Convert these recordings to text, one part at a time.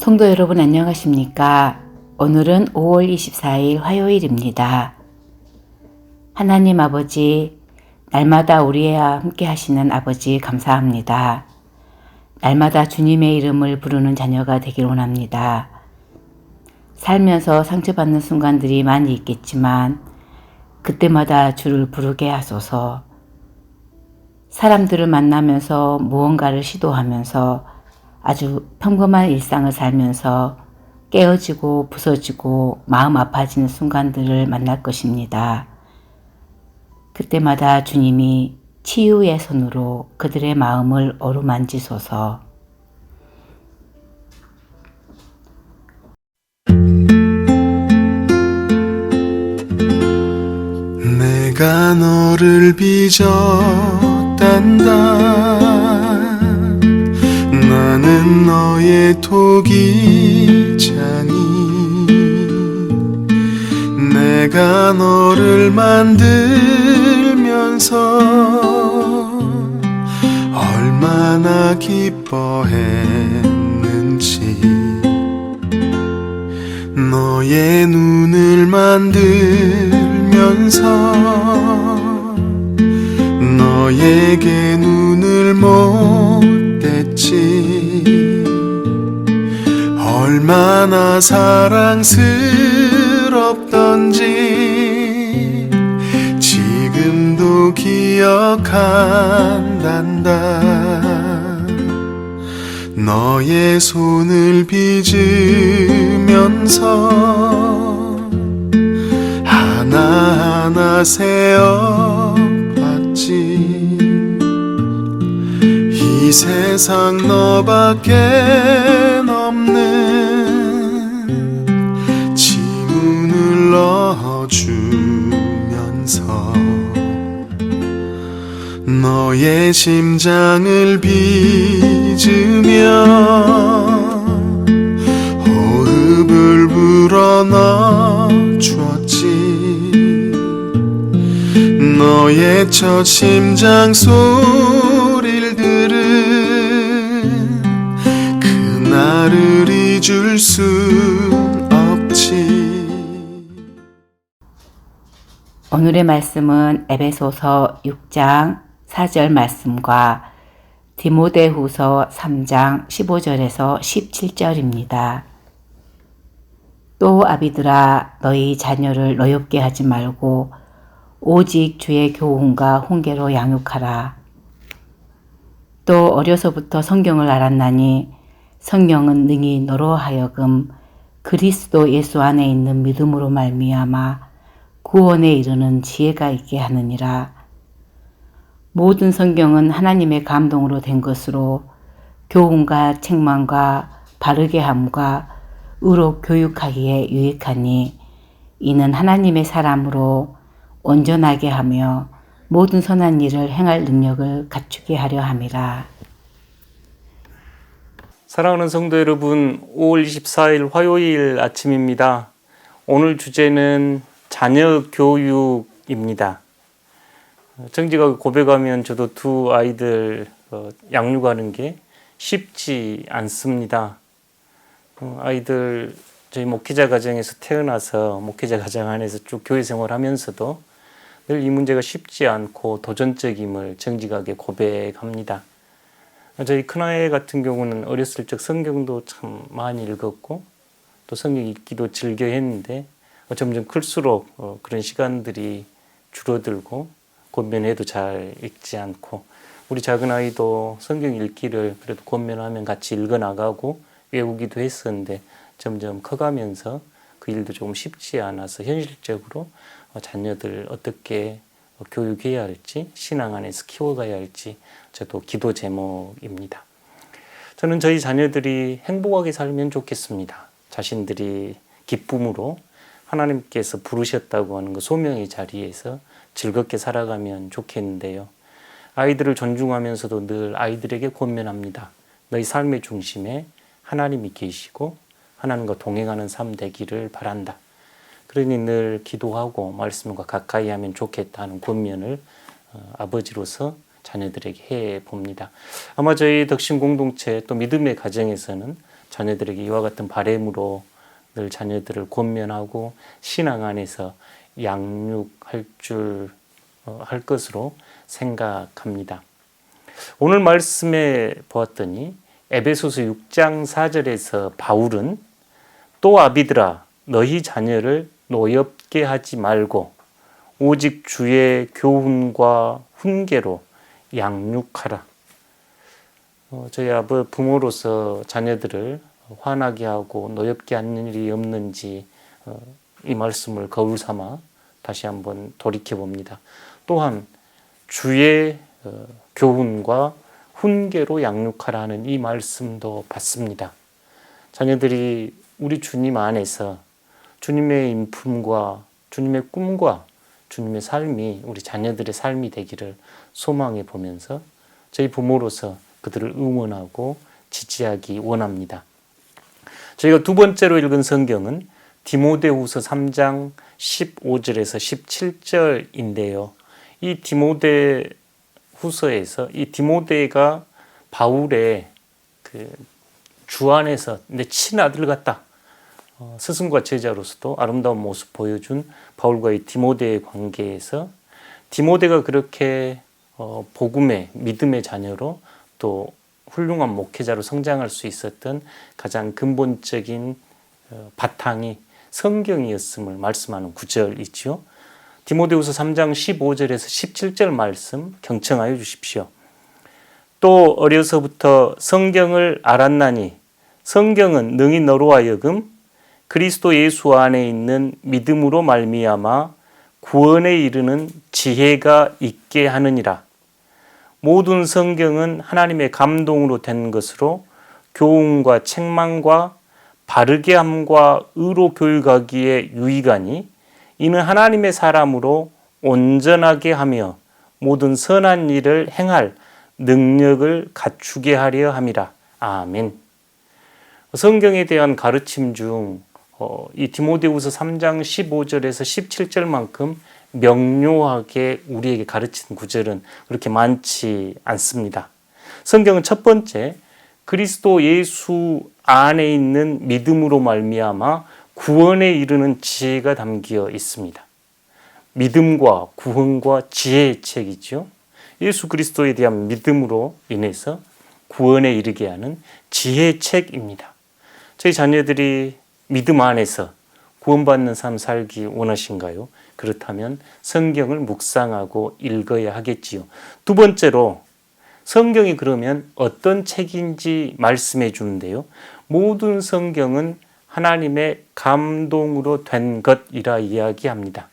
성도 여러분 안녕하십니까? 오늘은 5월 24일 화요일입니다. 하나님 아버지, 날마다 우리와 함께 하시는 아버지 감사합니다. 날마다 주님의 이름을 부르는 자녀가 되길 원합니다. 살면서 상처받는 순간들이 많이 있겠지만 그때마다 주를 부르게 하소서. 사람들을 만나면서 무언가를 시도하면서 아주 평범한 일상을 살면서 깨어지고 부서지고 마음 아파지는 순간들을 만날 것입니다. 그때마다 주님이 치유의 손으로 그들의 마음을 어루만지소서. 내가 너를 빚었단다. 나는 너의 토기장이. 내가 너를 만들면서 얼마나 기뻐했는지. 너의 눈을 만들면서 너에게 눈을 못 댔지. 얼마나 사랑스럽던지 지금도 기억한단다. 너의 손을 빚으면서 하나하나 세어봤지. 이 세상 너밖에 없는 지문을 넣어주면서 너의 심장을 빚으며 호흡을 불어넣어주었지. 너의 첫 심장 소리를 들은 그날을 잊을 순 없지. 오늘의 말씀은 에베소서 6장 4절 말씀과 디모데후서 3장 15절에서 17절입니다. 또 아비들아, 너희 자녀를 노엽게 하지 말고 오직 주의 교훈과 훈계로 양육하라. 또 어려서부터 성경을 알았나니 성경은 능히 너로 하여금 그리스도 예수 안에 있는 믿음으로 말미암아 구원에 이르는 지혜가 있게 하느니라. 모든 성경은 하나님의 감동으로 된 것으로 교훈과 책망과 바르게 함과 의로 교육하기에 유익하니 이는 하나님의 사람으로 온전하게 하며 모든 선한 일을 행할 능력을 갖추게 하려 함이라. 사랑하는 성도 여러분, 5월 24일 화요일 아침입니다. 오늘 주제는 자녀 교육입니다. 정직하게 고백하면 저도 두 아이들 양육하는 게 쉽지 않습니다. 아이들 저희 목회자 가정에서 태어나서 목회자 가정 안에서 쭉 교회 생활하면서도 늘 이 문제가 쉽지 않고 도전적임을 정직하게 고백합니다. 저희 큰아이 같은 경우는 어렸을 적 성경도 참 많이 읽었고 또 성경 읽기도 즐겨 했는데 점점 클수록 그런 시간들이 줄어들고 권면해도 잘 읽지 않고, 우리 작은 아이도 성경 읽기를 그래도 권면하면 같이 읽어나가고 외우기도 했었는데 점점 커가면서 그 일도 조금 쉽지 않아서 현실적으로 자녀들 어떻게 교육해야 할지, 신앙 안에서 키워가야 할지 저도 기도 제목입니다. 저는 저희 자녀들이 행복하게 살면 좋겠습니다. 자신들이 기쁨으로 하나님께서 부르셨다고 하는 그 소명의 자리에서 즐겁게 살아가면 좋겠는데요. 아이들을 존중하면서도 늘 아이들에게 권면합니다. 너희 삶의 중심에 하나님이 계시고 하나님과 동행하는 삶 되기를 바란다. 그러니 늘 기도하고 말씀과 가까이 하면 좋겠다는 권면을 아버지로서 자녀들에게 해 봅니다. 아마 저희 덕신 공동체 또 믿음의 가정에서는 자녀들에게 이와 같은 바램으로 늘 자녀들을 권면하고 신앙 안에서 양육할 할 것으로 생각합니다. 오늘 말씀에 보았더니 에베소서 6장 4절에서 바울은 또 아비들아 너희 자녀를 노엽게 하지 말고 오직 주의 교훈과 훈계로 양육하라. 저희 부모로서 자녀들을 화나게 하고 노엽게 하는 일이 없는지 이 말씀을 거울 삼아 다시 한번 돌이켜 봅니다. 또한 주의 교훈과 훈계로 양육하라는 이 말씀도 받습니다. 자녀들이 우리 주님 안에서 주님의 인품과 주님의 꿈과 주님의 삶이 우리 자녀들의 삶이 되기를 소망해 보면서 저희 부모로서 그들을 응원하고 지지하기 원합니다. 저희가 두 번째로 읽은 성경은 디모데후서 3장 15절에서 17절인데요. 이 디모데후서에서 이 디모데가 바울의 주 안에서 내 친아들 같다. 스승과 제자로서도 아름다운 모습 보여준 바울과의 디모데의 관계에서 디모데가 그렇게 복음의 믿음의 자녀로 또 훌륭한 목회자로 성장할 수 있었던 가장 근본적인 바탕이 성경이었음을 말씀하는 구절이죠. 디모데후서 3장 15절에서 17절 말씀 경청하여 주십시오. 또 어려서부터 성경을 알았나니 성경은 능히 너로 하여금 그리스도 예수 안에 있는 믿음으로 말미암아 구원에 이르는 지혜가 있게 하느니라. 모든 성경은 하나님의 감동으로 된 것으로 교훈과 책망과 바르게 함과 의로 교육하기에 유익하니 이는 하나님의 사람으로 온전하게 하며 모든 선한 일을 행할 능력을 갖추게 하려 함이라. 아멘. 성경에 대한 가르침 중 이 디모데후서 3장 15절에서 17절만큼 명료하게 우리에게 가르치는 구절은 그렇게 많지 않습니다. 성경은 첫 번째 그리스도 예수 안에 있는 믿음으로 말미암아 구원에 이르는 지혜가 담겨 있습니다. 믿음과 구원과 지혜의 책이죠. 예수 그리스도에 대한 믿음으로 인해서 구원에 이르게 하는 지혜의 책입니다. 저희 자녀들이 믿음 안에서 구원받는 삶 살기 원하신가요? 그렇다면 성경을 묵상하고 읽어야 하겠지요. 두 번째로 성경이 그러면 어떤 책인지 말씀해 주는데요. 모든 성경은 하나님의 감동으로 된 것이라 이야기합니다.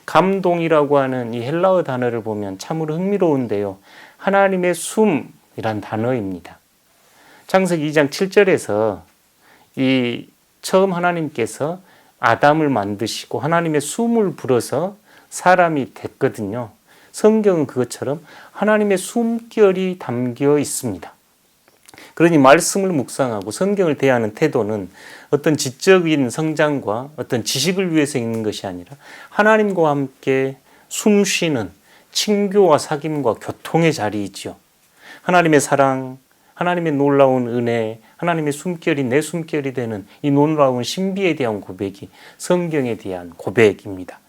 감동이라고 하는 이 헬라어 단어를 보면 참으로 흥미로운데요. 하나님의 숨이란 단어입니다. 창세기 2장 7절에서 이 처음 하나님께서 아담을 만드시고 하나님의 숨을 불어서 사람이 됐거든요. 성경은 그것처럼 하나님의 숨결이 담겨 있습니다. 그러니 말씀을 묵상하고 성경을 대하는 태도는 어떤 지적인 성장과 어떤 지식을 위해서 읽는 것이 아니라 하나님과 함께 숨쉬는 친교와 사귐과 교통의 자리이죠. 하나님의 사랑, 하나님의 놀라운 은혜, 하나님의 숨결이 내 숨결이 되는 이 놀라운 신비에 대한 고백이 성경에 대한 고백입니다.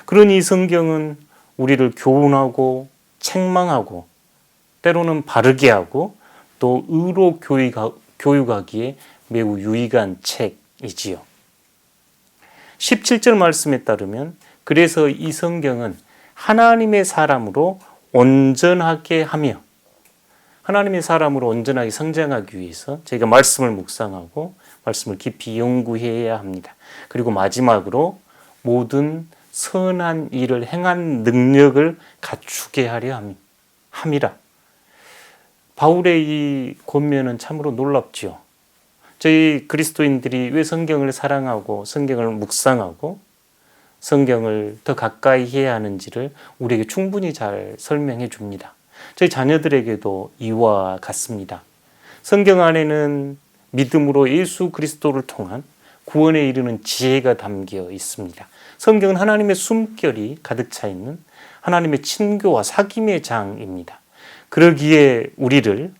그러니 성경은 우리를 교훈하고 책망하고 때로는 바르게 하고 또 의로 교육하기에 매우 유익한 책이지요. 17절 말씀에 따르면 그래서 이 성경은 하나님의 사람으로 온전하게 하며 하나님의 사람으로 온전하게 성장하기 위해서 저희가 말씀을 묵상하고 말씀을 깊이 연구해야 합니다. 그리고 마지막으로 모든 선한 일을 행한 능력을 갖추게 하려 함이라. 바울의 이 권면은 참으로 놀랍지요. 저희 그리스도인들이 왜 성경을 사랑하고 성경을 묵상하고 성경을 더 가까이 해야 하는지를 우리에게 충분히 잘 설명해 줍니다. 저희 자녀들에게도 이와 같습니다. 성경 안에는 믿음으로 예수 그리스도를 통한 구원에 이르는 지혜가 담겨 있습니다. 성경은 하나님의 숨결이 가득 차 있는 하나님의 친교와 사귐의 장입니다. 그러기에 우리를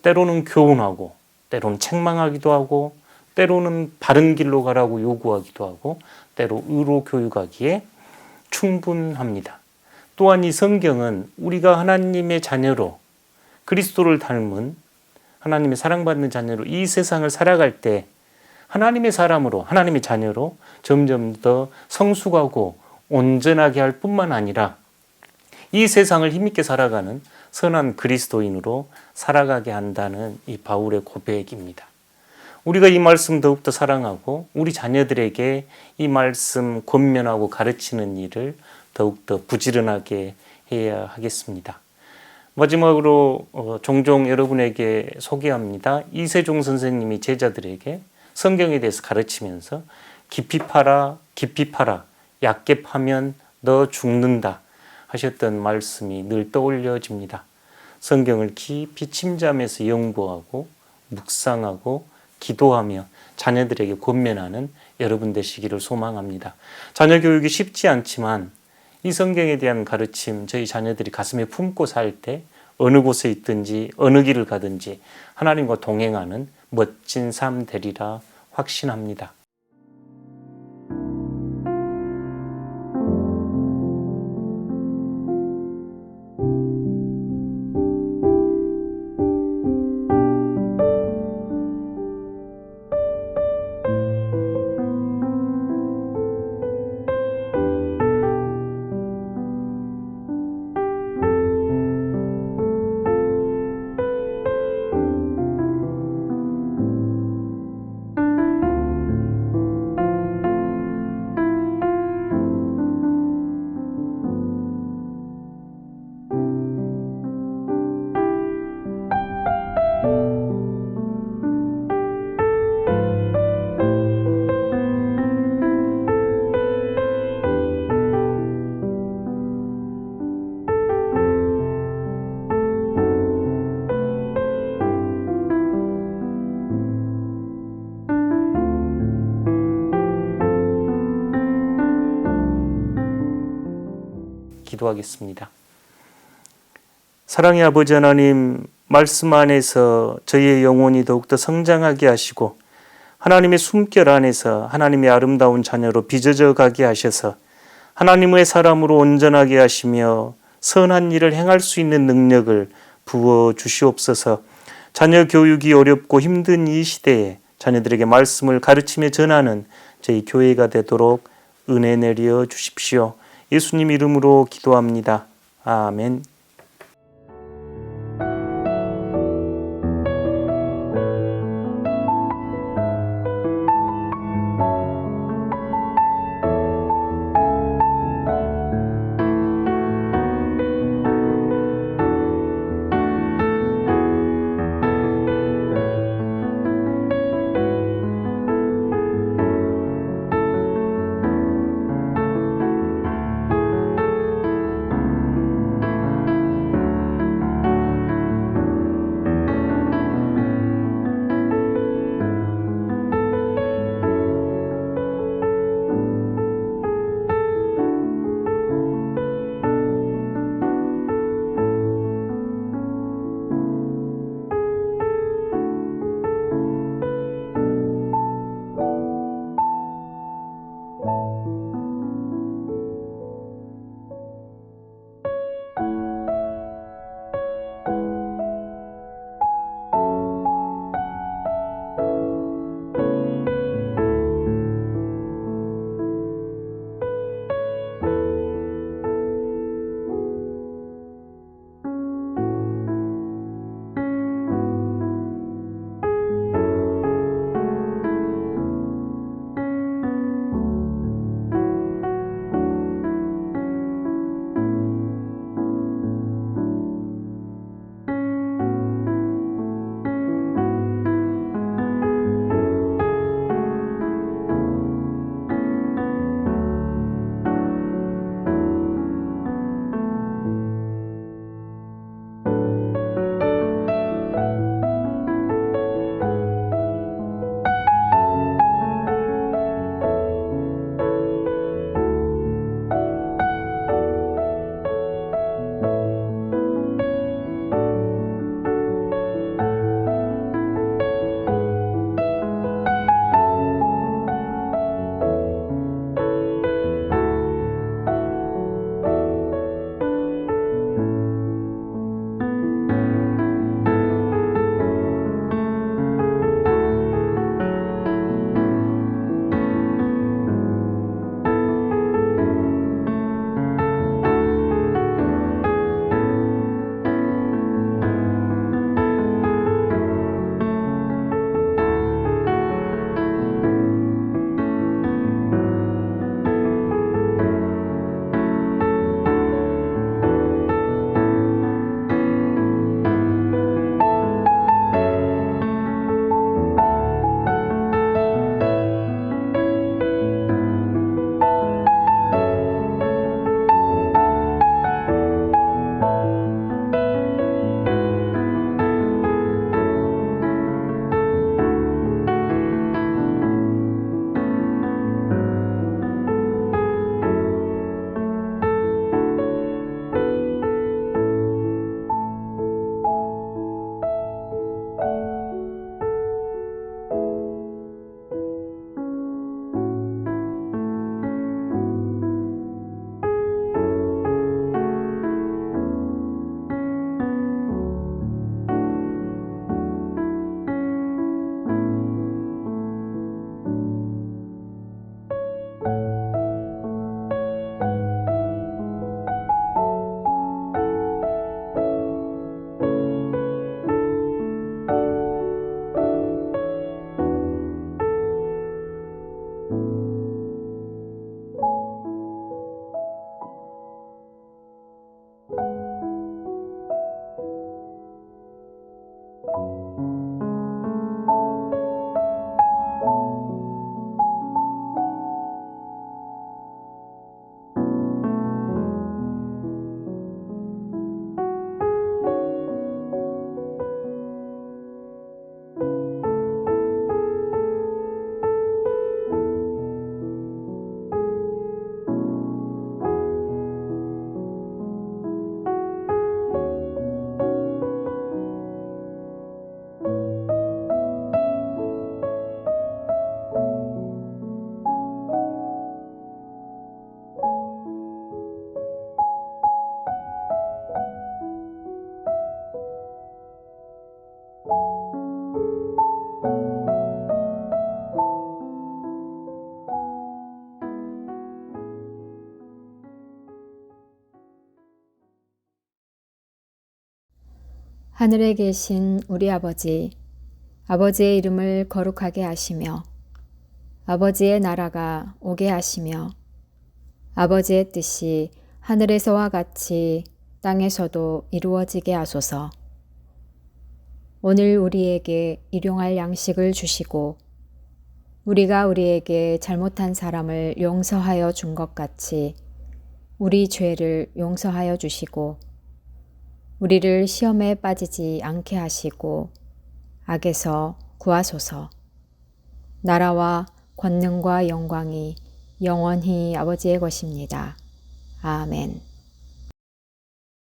때로는 교훈하고 때로는 책망하기도 하고, 때로는 바른 길로 가라고 요구하기도 하고, 때로 의로 교육하기에 충분합니다. 또한 이 성경은 우리가 하나님의 자녀로, 그리스도를 닮은 하나님의 사랑받는 자녀로 이 세상을 살아갈 때 하나님의 사람으로, 하나님의 자녀로 점점 더 성숙하고 온전하게 할 뿐만 아니라 이 세상을 힘있게 살아가는 선한 그리스도인으로 살아가게 한다는 이 바울의 고백입니다. 우리가 이 말씀 더욱더 사랑하고 우리 자녀들에게 이 말씀 권면하고 가르치는 일을 더욱더 부지런하게 해야 하겠습니다. 마지막으로 종종 여러분에게 소개합니다. 이세종 선생님이 제자들에게 성경에 대해서 가르치면서 깊이 파라, 깊이 파라, 얕게 파면 너 죽는다 하셨던 말씀이 늘 떠올려집니다. 성경을 깊이 침잠해서 연구하고 묵상하고 기도하며 자녀들에게 권면하는 여러분 되시기를 소망합니다. 자녀 교육이 쉽지 않지만 이 성경에 대한 가르침 저희 자녀들이 가슴에 품고 살 때 어느 곳에 있든지 어느 길을 가든지 하나님과 동행하는 멋진 삶 되리라 확신합니다. 기도하겠습니다. 사랑의 아버지 하나님, 말씀 안에서 저희의 영혼이 더욱더 성장하게 하시고 하나님의 숨결 안에서 하나님의 아름다운 자녀로 빚어져 가게 하셔서 하나님의 사람으로 온전하게 하시며 선한 일을 행할 수 있는 능력을 부어 주시옵소서. 자녀 교육이 어렵고 힘든 이 시대에 자녀들에게 말씀을 가르치며 전하는 저희 교회가 되도록 은혜 내려 주십시오. 예수님 이름으로 기도합니다. 아멘. 하늘에 계신 우리 아버지, 아버지의 이름을 거룩하게 하시며 아버지의 나라가 오게 하시며 아버지의 뜻이 하늘에서와 같이 땅에서도 이루어지게 하소서. 오늘 우리에게 일용할 양식을 주시고 우리가 우리에게 잘못한 사람을 용서하여 준 것 같이 우리 죄를 용서하여 주시고 우리를 시험에 빠지지 않게 하시고 악에서 구하소서. 나라와 권능과 영광이 영원히 아버지의 것입니다. 아멘.